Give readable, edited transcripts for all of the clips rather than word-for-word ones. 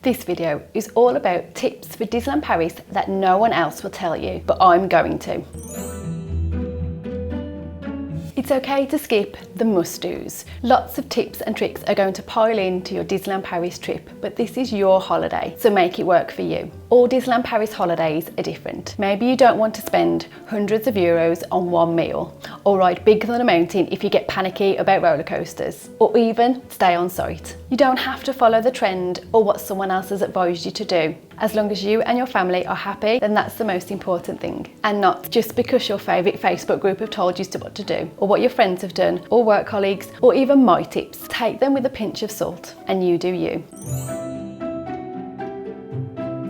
This video is all about tips for Disneyland Paris that no one else will tell you, but I'm going to. It's okay to skip the must-dos. Lots of tips and tricks are going to pile into your Disneyland Paris trip, but this is your holiday, so make it work for you. All Disneyland Paris holidays are different. Maybe you don't want to spend hundreds of euros on one meal, or ride bigger than a mountain if you get panicky about roller coasters, or even stay on site. You don't have to follow the trend or what someone else has advised you to do. As long as you and your family are happy, then that's the most important thing, and not just because your favourite Facebook group have told you what to do, or what your friends have done, or work colleagues, or even my tips. Take them with a pinch of salt, and you do you.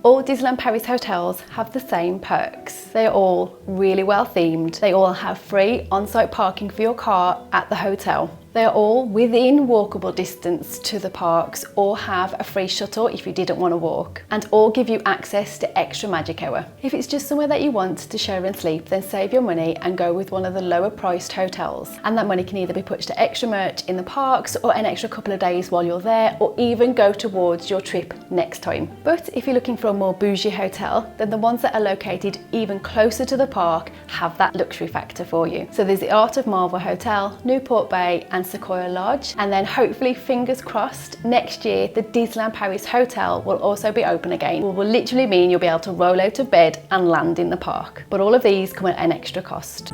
All Disneyland Paris hotels have the same perks. They are all really well themed. They all have free on-site parking for your car at the hotel. They are all within walkable distance to the parks or have a free shuttle if you didn't want to walk, and all give you access to extra magic hour. If it's just somewhere that you want to shower and sleep, then save your money and go with one of the lower priced hotels, and that money can either be put to extra merch in the parks or an extra couple of days while you're there, or even go towards your trip next time. But if you're looking for a more bougie hotel, then the ones that are located even closer to the park have that luxury factor for you. So there's the Art of Marvel Hotel, Newport Bay and Sequoia Lodge, and then hopefully, fingers crossed, next year the Disneyland Paris Hotel will also be open again, which will literally mean you'll be able to roll out of bed and land in the park. But all of these come at an extra cost.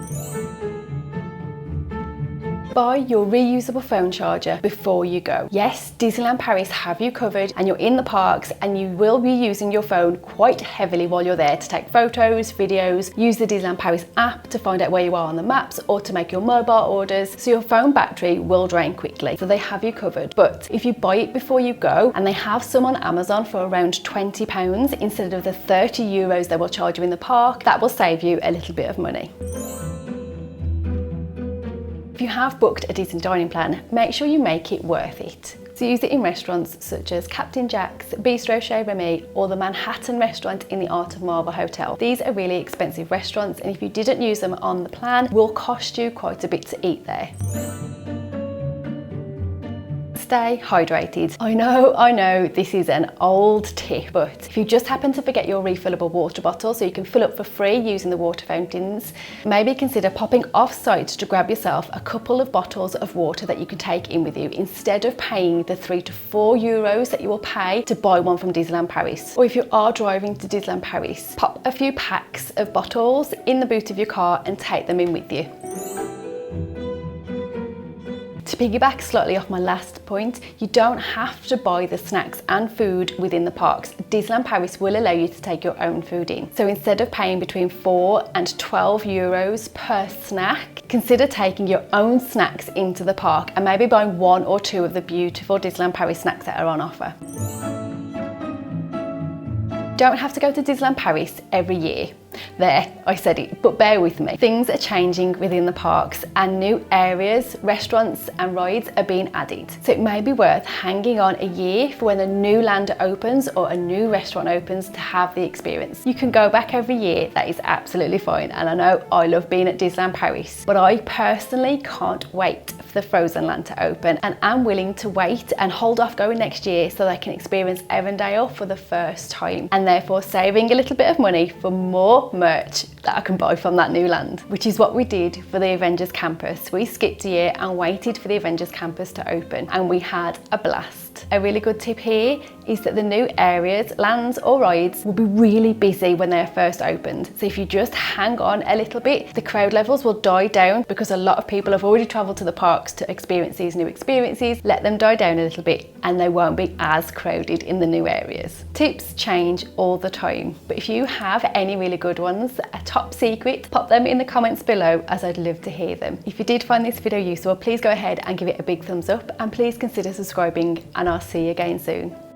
Buy your reusable phone charger before you go. Yes, Disneyland Paris have you covered, and you're in the parks and you will be using your phone quite heavily while you're there to take photos, videos, use the Disneyland Paris app to find out where you are on the maps or to make your mobile orders, so your phone battery will drain quickly. So they have you covered. But if you buy it before you go, and they have some on Amazon for around £20 instead of the €30 they will charge you in the park, that will save you a little bit of money. If you have booked a Disney dining plan, make sure you make it worth it. So use it in restaurants such as Captain Jack's, Bistro Chez Remy, or the Manhattan restaurant in the Art of Marvel Hotel. These are really expensive restaurants, and if you didn't use them on the plan, will cost you quite a bit to eat there. Stay hydrated. I know this is an old tip, but if you just happen to forget your refillable water bottle so you can fill up for free using the water fountains, maybe consider popping off site to grab yourself a couple of bottles of water that you can take in with you, instead of paying the €3 to €4 that you will pay to buy one from Disneyland Paris. Or if you are driving to Disneyland Paris, pop a few packs of bottles in the boot of your car and take them in with you. To piggyback slightly off my last point, you don't have to buy the snacks and food within the parks. Disneyland Paris will allow you to take your own food in. So instead of paying between €4 and €12 per snack, consider taking your own snacks into the park and maybe buying one or two of the beautiful Disneyland Paris snacks that are on offer. Don't have to go to Disneyland Paris every year. There, I said it, but bear with me. Things are changing within the parks, and new areas, restaurants and rides are being added. So it may be worth hanging on a year for when a new land opens or a new restaurant opens to have the experience. You can go back every year, that is absolutely fine, and I know I love being at Disneyland Paris, but I personally can't wait for the Frozen Land to open, and am willing to wait and hold off going next year so that I can experience Avondale for the first time, and therefore saving a little bit of money for more merch that I can buy from that new land, which is what we did for the Avengers Campus. We skipped a year and waited for the Avengers Campus to open, and we had a blast. A really good tip here is that the new areas, lands or rides will be really busy when they're first opened. So if you just hang on a little bit, the crowd levels will die down because a lot of people have already travelled to the parks to experience these new experiences. Let them die down a little bit and they won't be as crowded in the new areas. Tips change all the time, but if you have any really good ones, a top secret, pop them in the comments below, as I'd love to hear them. If you did find this video useful, please go ahead and give it a big thumbs up, and please consider subscribing, and I'll see you again soon.